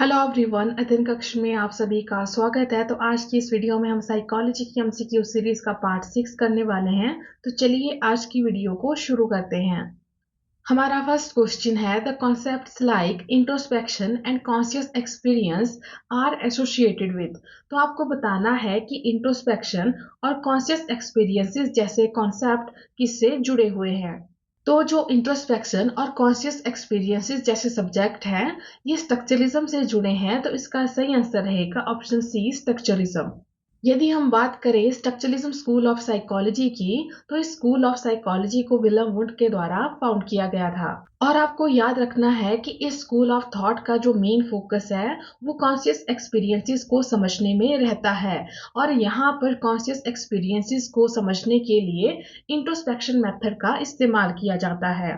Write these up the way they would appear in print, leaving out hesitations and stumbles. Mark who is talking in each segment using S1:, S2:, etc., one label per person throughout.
S1: Hello everyone, अध्ययन कक्ष में आप सभी का स्वागत है। तो आज की इस वीडियो में हम साइकोलॉजी की एमसीक्यू सीरीज का पार्ट 6 करने वाले हैं। तो चलिए आज की वीडियो को शुरू करते हैं। हमारा फर्स्ट क्वेश्चन है, the concepts like introspection and conscious experience are associated with. तो आपको बताना है कि इंट्रोस्पेक्शन और कॉन्शियस एक्सपीरियंसेस जैसे कॉन्सेप्ट किससे जुड़े हुए हैं। तो जो इंट्रोस्पेक्शन और कॉन्शियस एक्सपीरियंसेस जैसे सब्जेक्ट हैं, ये स्ट्रक्चरलिज्म से जुड़े हैं। तो इसका सही आंसर रहेगा ऑप्शन सी, स्ट्रक्चरलिज्म। यदि हम बात करें स्ट्रक्चरलिज्म स्कूल ऑफ साइकोलॉजी की, तो इस स्कूल ऑफ साइकोलॉजी को विलियम वुड के द्वारा फाउंड किया गया था। और आपको याद रखना है कि इस स्कूल ऑफ थॉट का जो मेन फोकस है वो कॉन्शियस एक्सपीरियंसेस को समझने में रहता है। और यहाँ पर कॉन्शियस एक्सपीरियंसेस को समझने के लिए इंट्रोस्पेक्शन मेथड का इस्तेमाल किया जाता है।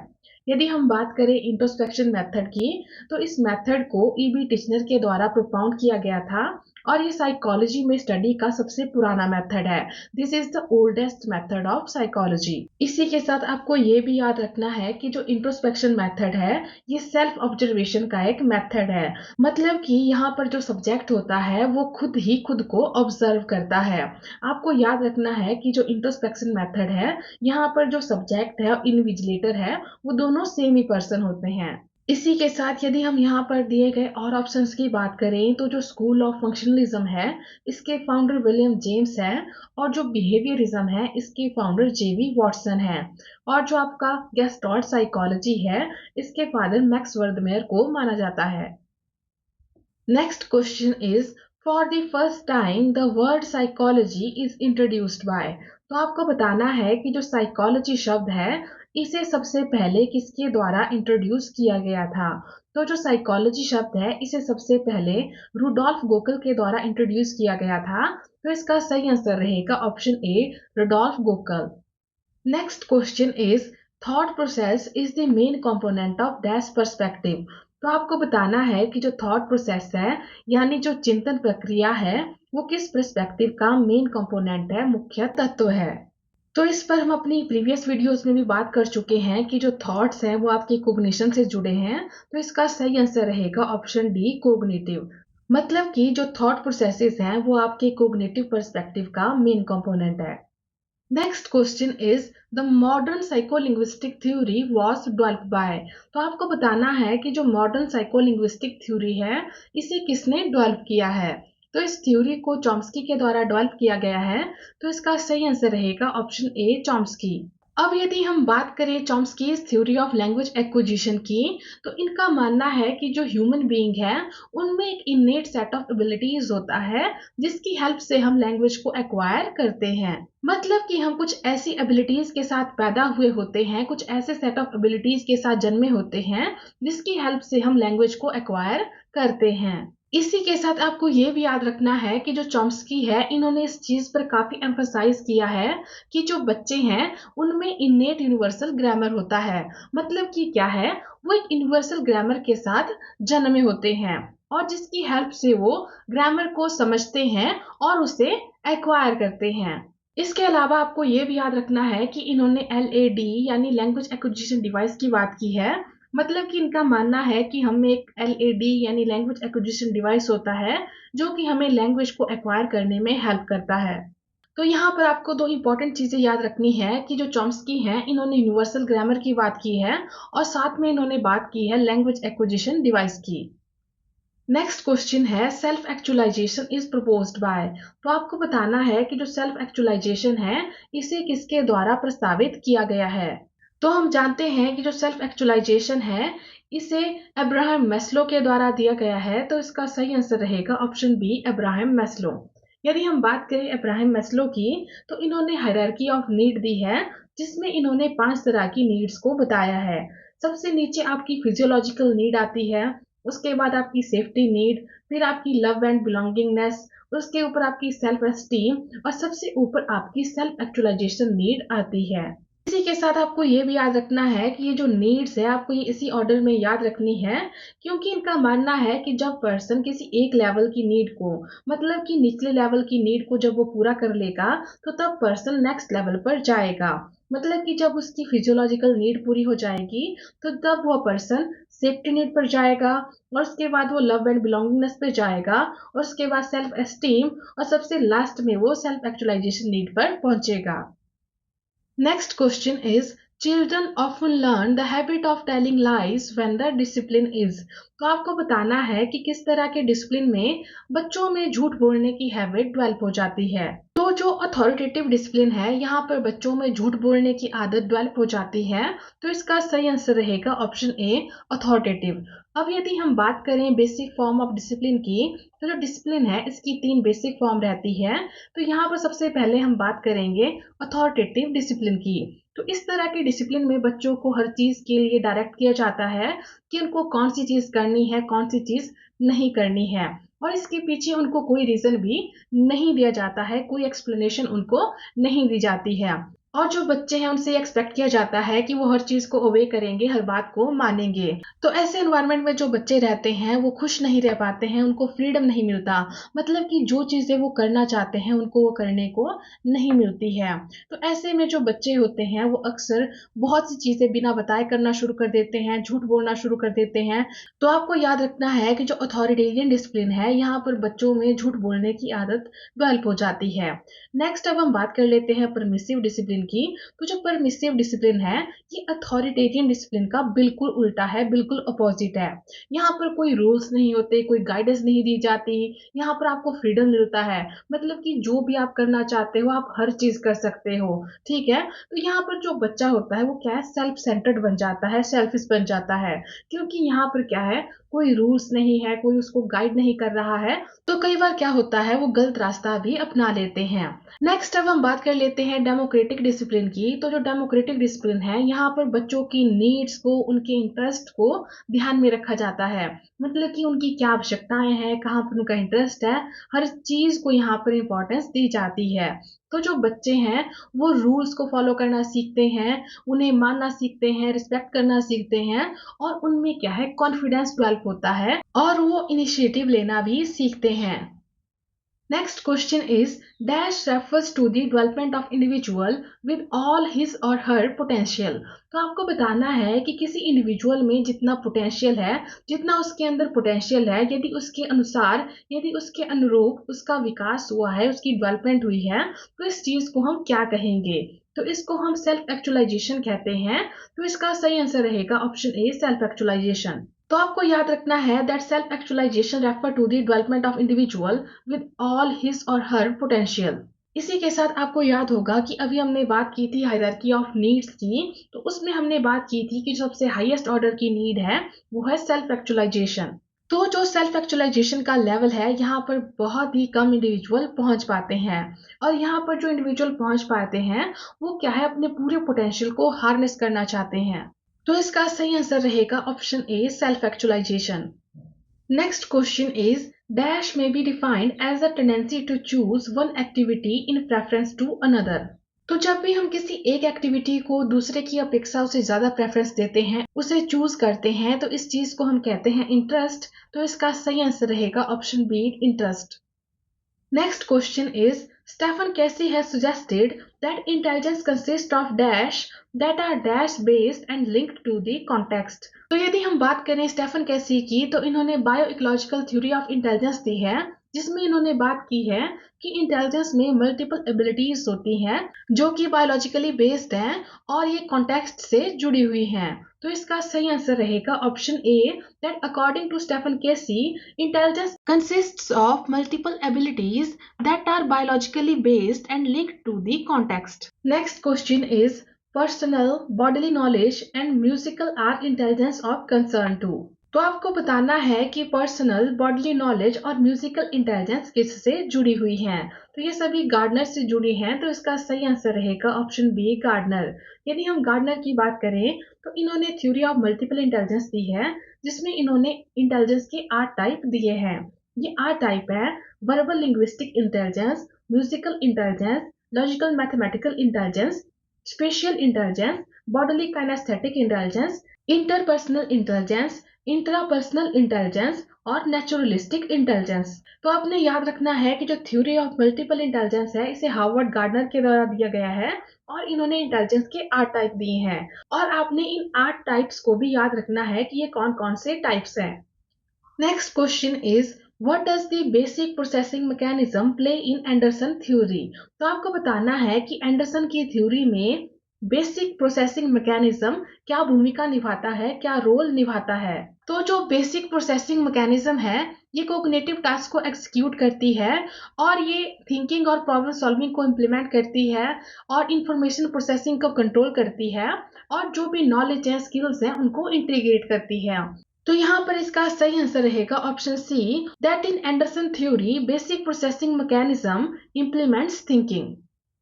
S1: यदि हम बात करें इंट्रोस्पेक्शन मेथड की, तो इस मेथड को ईबी टिचनर के द्वारा प्रोपाउंड किया गया था और ये साइकोलॉजी में स्टडी का सबसे पुराना मेथड है। This is the oldest method of psychology. इसी के साथ आपको ये भी याद रखना है कि जो इंट्रोस्पेक्शन मेथड है ये सेल्फ ऑब्जर्वेशन का एक मेथड है। मतलब कि यहाँ पर जो सब्जेक्ट होता है वो खुद ही खुद को ऑब्जर्व करता है। आपको याद रखना है कि जो इंट्रोस्पेक्शन मेथड है, यहाँ पर जो सब्जेक्ट है और इन्विजिलेटर है वो दोनों सेम ही पर्सन होते हैं। इसी के साथ यदि हम यहाँ पर दिए गए और ऑप्शंस की बात करें, तो जो स्कूल ऑफ फंक्शनलिज्म है इसके फाउंडर विलियम जेम्स है और जो बिहेवियरिज्म है इसके फाउंडर जेवी वॉटसन है। और जो आपका गेस्टॉल्ट साइकोलॉजी है इसके फादर मैक्स वर्दमेयर को माना जाता है। Next question is, for the first time the word psychology is introduced by. तो आपको बताना है कि जो साइकोलॉजी शब्द है इसे सबसे पहले किसके द्वारा इंट्रोड्यूस किया गया था। तो जो साइकोलॉजी शब्द है इसे सबसे पहले रुडोल्फ गोकल के द्वारा इंट्रोड्यूस किया गया था। तो इसका सही आंसर रहेगा option A, Rudolf Gockel. Next question is, thought process is the main component of dash perspective. तो आपको बताना है कि जो थॉट प्रोसेस है यानी जो चिंतन प्रक्रिया है वो किस पर्सपेक्टिव का मेन कंपोनेंट है, मुख्य तत्व है। तो इस पर हम अपनी प्रीवियस वीडियोस में भी बात कर चुके हैं कि जो थॉट्स हैं वो आपके कोग्निशन से जुड़े हैं। तो इसका सही आंसर रहेगा ऑप्शन डी, कोग्निटिव। मतलब कि जो थॉट प्रोसेसेस हैं वो आपके कोग्निटिव पर्सपेक्टिव का मेन कंपोनेंट है। Next question is, the modern psycholinguistic theory was developed by. तो आपको बताना है कि जो मॉडर्न साइकोलिंग्विस्टिक थ्योरी है इसे किसने डेवलप किया है। तो इस थ्योरी को चॉम्स्की के द्वारा डेवलप किया गया है। तो इसका सही आंसर रहेगा ऑप्शन ए, चॉम्स्की। अब यदि हम बात करें Chomsky theory of language acquisition की, तो इनका मानना है कि जो ह्यूमन बीइंग है उनमें एक इनेट सेट ऑफ एबिलिटीज होता है जिसकी हेल्प से हम लैंग्वेज को एक्वायर करते हैं। मतलब कि हम कुछ ऐसी एबिलिटीज के साथ पैदा हुए होते हैं, कुछ ऐसे सेट ऑफ एबिलिटीज के साथ जन्मे होते हैं जिसकी हेल्प से हम लैंग्वेज को एक्वायर करते हैं। इसी के साथ आपको ये भी याद रखना है कि जो चॉम्स्की है इन्होंने इस चीज पर काफी एम्फसाइज किया है कि जो बच्चे हैं उनमें इनेट यूनिवर्सल ग्रामर होता है। मतलब कि क्या है, वो एक यूनिवर्सल ग्रामर के साथ जन्मे होते हैं और जिसकी हेल्प से वो ग्रामर को समझते हैं और उसे एक्वायर करते हैं। इसके अलावा आपको ये भी याद रखना है कि इन्होंने LAD यानी लैंग्वेज एक्विजिशन डिवाइस की बात की है। मतलब कि इनका मानना है कि हमें एक LAD यानी लैंग्वेज एक्विजिशन डिवाइस होता है जो कि हमें लैंग्वेज को एक्वायर करने में हेल्प करता है। तो यहाँ पर आपको दो इंपॉर्टेंट चीजें याद रखनी है कि जो चॉम्स्की हैं इन्होंने यूनिवर्सल ग्रामर की बात की है और साथ में इन्होंने बात की है लैंग्वेज एक्विजिशन डिवाइस की। नेक्स्ट क्वेश्चन है, self actualisation is proposed by. तो आपको बताना है कि जो सेल्फ एक्चुअलाइजेशन है इसे किसके द्वारा प्रस्तावित किया गया है। तो हम जानते हैं कि जो सेल्फ एक्चुअलाइजेशन है इसे अब्राहम मैस्लो के द्वारा दिया गया है। तो इसका सही आंसर रहेगा ऑप्शन बी, अब्राहम मैस्लो। यदि हम बात करें अब्राहम मैस्लो की, तो इन्होंने हायरार्की ऑफ नीड दी है जिसमें इन्होंने 5 तरह की नीड्स को बताया है। सबसे नीचे आपकी फिजियोलॉजिकल नीड आती है, उसके बाद आपकी सेफ्टी नीड, फिर आपकी लव एंड बिलोंगिंगनेस, उसके ऊपर आपकी सेल्फ एस्टीम और सबसे ऊपर आपकी सेल्फ एक्चुअलाइजेशन नीड आती है। इसी के साथ आपको ये भी याद रखना है कि ये जो नीड्स है आपको ये इसी ऑर्डर में याद रखनी है, क्योंकि इनका मानना है कि जब पर्सन किसी एक लेवल की नीड को, मतलब कि निचले लेवल की नीड को जब वो पूरा कर लेगा तो तब पर्सन नेक्स्ट लेवल पर जाएगा। मतलब कि जब उसकी फिजियोलॉजिकल नीड पूरी हो जाएगी तो तब वो पर्सन सेफ्टी नीड पर जाएगा, और उसके बाद वो लव एंड बिलोंगिंगनेस पे जाएगा, और उसके बाद सेल्फ एस्टीम, और सबसे लास्ट में वो सेल्फ एक्चुअलाइजेशन नीड पर पहुंचेगा। Next question is, children often learn the habit of telling lies when the discipline is। तो आपको बताना है कि किस तरह के डिसिप्लिन में बच्चों में झूठ बोलने की हैबिट डेवलप हो जाती है। तो जो अथॉरिटेटिव डिसिप्लिन है यहाँ पर बच्चों में झूठ बोलने की आदत डेवलप हो जाती है, तो इसका सही आंसर रहेगा ऑप्शन ए, अथॉरिटेटिव। अब यदि हम बात करें बेसिक फॉर्म ऑफ डिसिप्लिन की, तो जो डिसिप्लिन है इसकी 3 बेसिक फॉर्म रहती है। तो यहाँ पर सबसे पहले हम बात करेंगे अथॉरिटेटिव डिसिप्लिन की। तो इस तरह के डिसिप्लिन में बच्चों को हर चीज के लिए डायरेक्ट किया जाता है कि उनको कौन सी चीज करनी है, कौन सी चीज नहीं करनी है, और इसके पीछे उनको कोई रीजन भी नहीं दिया जाता है, कोई एक्सप्लेनेशन उनको नहीं दी जाती है। और जो बच्चे हैं उनसे एक्सपेक्ट किया जाता है कि वो हर चीज को ओबे करेंगे, हर बात को मानेंगे। तो ऐसे एनवायरनमेंट में जो बच्चे रहते हैं वो खुश नहीं रह पाते हैं, उनको फ्रीडम नहीं मिलता, मतलब कि जो चीजें वो करना चाहते हैं उनको वो करने को नहीं मिलती है। तो ऐसे में जो बच्चे होते हैं वो अक्सर बहुत सी चीजें बिना बताए करना शुरू कर देते हैं, झूठ बोलना शुरू कर देते हैं। तो आपको याद रखना है कि जो अथॉरिटेरियन डिसिप्लिन है यहाँ पर बच्चों में झूठ बोलने की आदत डेवलप हो जाती है। नेक्स्ट अब हम बात कर लेते हैं परमिसिव डिसिप्लिन की। तो जो परमिसिव डिसिप्लिन है ये अथॉरिटेरियन डिसिप्लिन का बिल्कुल उल्टा है, बिल्कुल अपोजिट है। यहाँ पर कोई रूल्स नहीं होते, कोई गाइडेंस नहीं दी जाती, यहाँ पर आपको फ्रीडम मिलता है, मतलब कि जो भी आप करना चाहते हो आप हर चीज कर सकते हो। ठीक है, तो यहाँ पर जो बच्चा होता है वो क्या है, सेल्फ सेंटर्ड बन जाता है, सेल्फिश बन जाता है, क्योंकि यहाँ पर क्या है, कोई रूल्स नहीं है, कोई उसको गाइड नहीं कर रहा है। तो कई बार क्या होता है वो गलत रास्ता भी अपना लेते हैं। नेक्स्ट अब हम बात कर लेते हैं डेमोक्रेटिक डिसिप्लिन की। तो जो डेमोक्रेटिक डिसिप्लिन है यहाँ पर बच्चों की नीड्स को, उनके इंटरेस्ट को ध्यान में रखा जाता है, मतलब कि उनकी क्या आवश्यकताएं हैं, कहाँ पर उनका इंटरेस्ट है, हर चीज को यहाँ पर इंपॉर्टेंस दी जाती है। तो जो बच्चे हैं वो रूल्स को फॉलो करना सीखते हैं, उन्हें मानना सीखते हैं, रिस्पेक्ट करना सीखते हैं, और उनमें क्या है, कॉन्फिडेंस डेवलप होता है, और वो इनिशिएटिव लेना भी सीखते हैं। Next question is, dash refers to the development of individual with all his or her potential। तो आपको बताना है कि किसी इंडिविजुअल में जितना पोटेंशियल है, जितना उसके अंदर पोटेंशियल है, यदि उसके अनुसार, यदि उसके अनुरूप उसका विकास हुआ है, उसकी डेवलपमेंट हुई है, तो इस चीज को हम क्या कहेंगे? तो इसको हम सेल्फ एक्चुअलाइजेशन कहते हैं। तो इसका सही आंसर रहेगा ऑप्शन ए, सेल्फ एक्चुअलाइजेशन। तो आपको याद रखना है that self actualization refer to the development of individual with all his और हर पोटेंशियल। इसी के साथ आपको याद होगा कि अभी हमने बात की थी हायरार्की ऑफ नीड्स की। तो उसमें हमने बात की थी कि सबसे हाईएस्ट ऑर्डर की नीड है वो है सेल्फ एक्चुअलाइजेशन। तो जो सेल्फ एक्चुअलाइजेशन का लेवल है यहाँ पर बहुत ही कम इंडिविजुअल पहुंच पाते हैं, और यहाँ पर जो इंडिविजुअल पहुंच पाते हैं वो क्या है, अपने पूरे पोटेंशियल को हार्नेस करना चाहते हैं। तो इसका सही आंसर रहेगा option A, self actualization. Next question is, dash may be defined as a tendency to choose one activity in preference to another। तो जब भी हम किसी एक एक्टिविटी को दूसरे की अपेक्षा उसे ज्यादा प्रेफरेंस देते हैं, उसे चूज करते हैं, तो इस चीज को हम कहते हैं इंटरेस्ट। तो इसका सही आंसर रहेगा option B, interest. Next question is, Stephen Casey has suggested that intelligence consists of dash that are dash based and linked to the context। तो यदि हम बात करें स्टेफन कैसी की, तो इन्होंने bio ecological theory of intelligence दी है, जिसमें इन्होंने बात की है कि इंटेलिजेंस में मल्टीपल एबिलिटीज होती हैं जो कि बायोलॉजिकली बेस्ड हैं और ये कॉन्टेक्स्ट से जुड़ी हुई हैं। तो इसका सही आंसर रहेगा option A, that according to Stephen Ceci, intelligence consists of multiple abilities that are biologically based and linked to the context। Next question is, personal bodily knowledge and musical are intelligence of concern too। तो आपको बताना है कि personal bodily knowledge और musical intelligence किससे जुड़ी हुई हैं। तो ये सभी गार्डनर से जुड़ी हैं, तो इसका सही आंसर रहेगा ऑप्शन बी, गार्डनर। यदि हम गार्डनर की बात करें तो इन्होंने थ्योरी ऑफ मल्टीपल इंटेलिजेंस दी है, जिसमें इन्होंने इंटेलिजेंस के 8 टाइप दिए हैं। ये 8 टाइप है: verbal linguistic intelligence, musical intelligence, logical mathematical intelligence, spatial intelligence, bodily kinesthetic intelligence, interpersonal intelligence, intrapersonal intelligence और नेचुरलिस्टिक इंटेलिजेंस। तो आपने याद रखना है कि जो थ्योरी ऑफ मल्टीपल इंटेलिजेंस है इसे हार्वर्ड गार्डनर के द्वारा दिया गया है और इन्होंने इंटेलिजेंस के 8 टाइप दिए हैं और आपने इन 8 टाइप्स को भी याद रखना है कि ये कौन कौन से टाइप्स हैं। Next question is what does the basic processing mechanism play in Anderson theory. तो आपको बताना है कि एंडरसन की थ्योरी में बेसिक प्रोसेसिंग मैकेनिज्म क्या भूमिका निभाता है, क्या रोल निभाता है। तो जो बेसिक प्रोसेसिंग मैकेनिज्म है ये कोग्निटिव टास्क को एग्जीक्यूट करती है और ये थिंकिंग और प्रॉब्लम सॉल्विंग को इम्प्लीमेंट करती है और इंफॉर्मेशन प्रोसेसिंग को कंट्रोल करती है और जो भी नॉलेज है, स्किल्स हैं, उनको इंटीग्रेट करती है। तो यहाँ पर इसका सही आंसर रहेगा option C, that in Anderson theory basic processing mechanism implements thinking.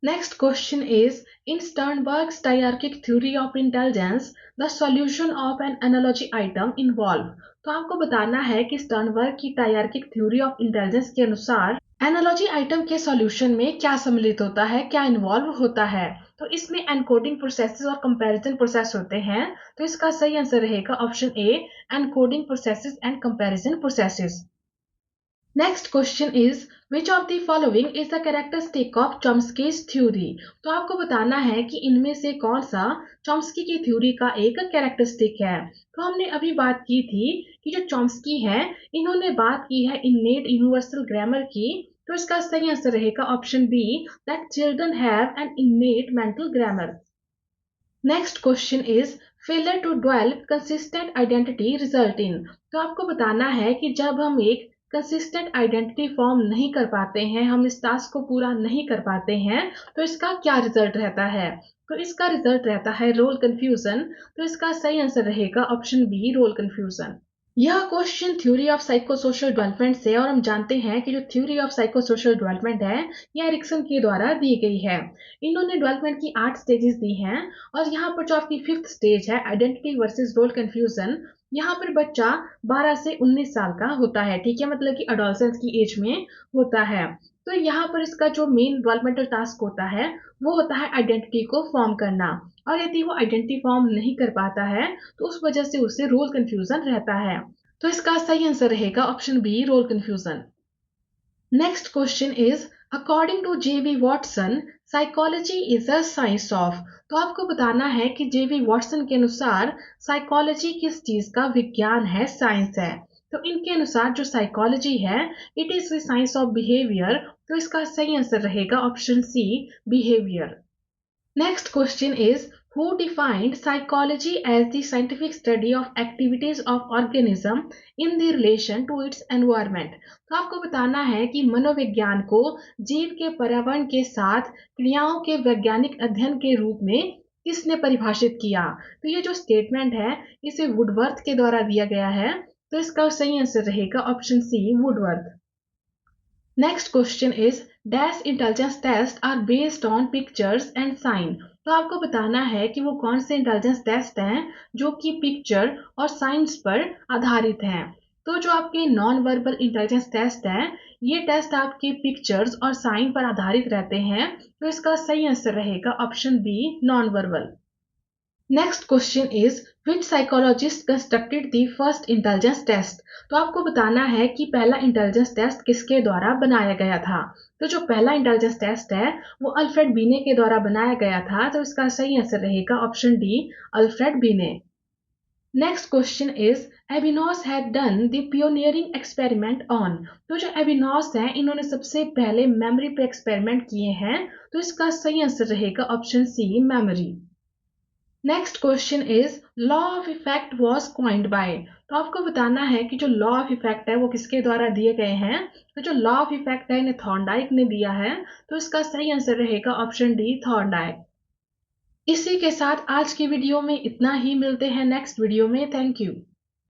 S1: Next question is in Sternberg's diarchic theory of intelligence the solution of an analogy item involve. तो आपको बताना है कि स्टर्नबर्ग की डायआर्किक थ्योरी ऑफ इंटेलिजेंस के अनुसार analogy item के solution में क्या सम्मिलित होता है, क्या इन्वॉल्व होता है। तो इसमें एनकोडिंग प्रोसेसेस और कंपैरिजन प्रोसेस होते हैं। तो इसका सही आंसर रहेगा option A, encoding processes and comparison processes. Next question is which of the following is the characteristic of Chomsky's theory. तो आपको बताना है कि इनमें से कौन सा चॉम्स्की की थ्योरी का एक कैरेक्टरिस्टिक है। तो हमने अभी बात की थी कि जो चॉम्स्की है इन्होंने बात की है इनेट यूनिवर्सल ग्रामर की। तो इसका सही आंसर रहेगा option B, that children have an innate mental grammar. Next question is failure to develop consistent identity result in. तो आपको बताना है कि जब हम एक कंसिस्टेंट आइडेंटिटी फॉर्म नहीं कर पाते हैं, हम इस टास्क को पूरा नहीं कर पाते हैं, तो इसका क्या रिजल्ट रहता है। तो इसका रिजल्ट रहता है रोल कंफ्यूजन। तो इसका सही आंसर रहेगा ऑप्शन बी, रोल कंफ्यूजन। यह question theory of psycho social development से, और हम जानते हैं कि जो theory of psycho social development है यह एरिक्सन के द्वारा दी गई है। इन्होंने डेवलपमेंट की 8 स्टेजेस दी हैं और यहाँ पर जो आपकी 5th स्टेज है आइडेंटिटी वर्सेस रोल कंफ्यूजन, यहाँ पर बच्चा 12 से 19 साल का होता है, ठीक है, मतलब कि अडोलसेंस की एज में होता है। तो यहाँ पर इसका जो मेन डेवलपमेंटल टास्क होता है वो होता है आइडेंटिटी को फॉर्म करना, और यदि वो आइडेंटिटी फॉर्म नहीं कर पाता है तो उस वजह से उसे रोल कंफ्यूजन रहता है। तो इसका सही आंसर रहेगा option B, role confusion. Next question is according to J B Watson psychology is a science of. तो आपको बताना है कि जेवी वॉटसन के अनुसार साइकोलॉजी किस चीज का विज्ञान है, साइंस है। तो इनके अनुसार जो साइकोलॉजी है it is the science of behaviour. तो इसका सही आंसर रहेगा option C, behaviour. Next question is who defined psychology as the scientific study of activities of organism in the relation to its environment। तो आपको बताना है कि मनोविज्ञान को जीव के पर्यावरण के साथ क्रियाओं के वैज्ञानिक अध्ययन के रूप में किसने परिभाषित किया। तो ये जो स्टेटमेंट है इसे वुडवर्थ के द्वारा दिया गया है। तो इसका सही आंसर रहेगा option C, Woodworth. Next question is dash intelligence test are based on pictures and sign. तो आपको बताना है कि वो कौन से इंटेलिजेंस टेस्ट हैं जो कि पिक्चर और साइंस पर आधारित हैं। तो जो आपके नॉन वर्बल इंटेलिजेंस टेस्ट हैं ये टेस्ट आपके पिक्चर्स और साइन पर आधारित रहते हैं। तो इसका सही आंसर रहेगा option B, non verbal. Next question is which psychologist constructed the first intelligence test. तो आपको बताना है कि पहला इंटेलिजेंस टेस्ट किसके द्वारा बनाया गया था। तो जो पहला इंटेलिजेंस टेस्ट है वो अल्फ्रेड बीने के द्वारा बनाया गया था। तो इसका सही आंसर रहेगा option D, Alfred Binet. Next question is Ebbinghaus had done the pioneering experiment on. तो जो एबिनॉस हैं इन्होंने सबसे पहले मेमोरी पे एक्सपेरिमेंट किए हैं। तो इसका सही आंसर रहेगा option C, memory. Next question is law of effect was coined by. तो आपको बताना है कि जो लॉ ऑफ इफेक्ट है वो किसके द्वारा दिए गए हैं। तो जो लॉ ऑफ इफेक्ट है इन्हें थॉर्नडाइक ने दिया है। तो इसका सही आंसर रहेगा ऑप्शन डी, थॉर्नडाइक। इसी के साथ आज की वीडियो में इतना ही, मिलते हैं नेक्स्ट वीडियो में। Thank you.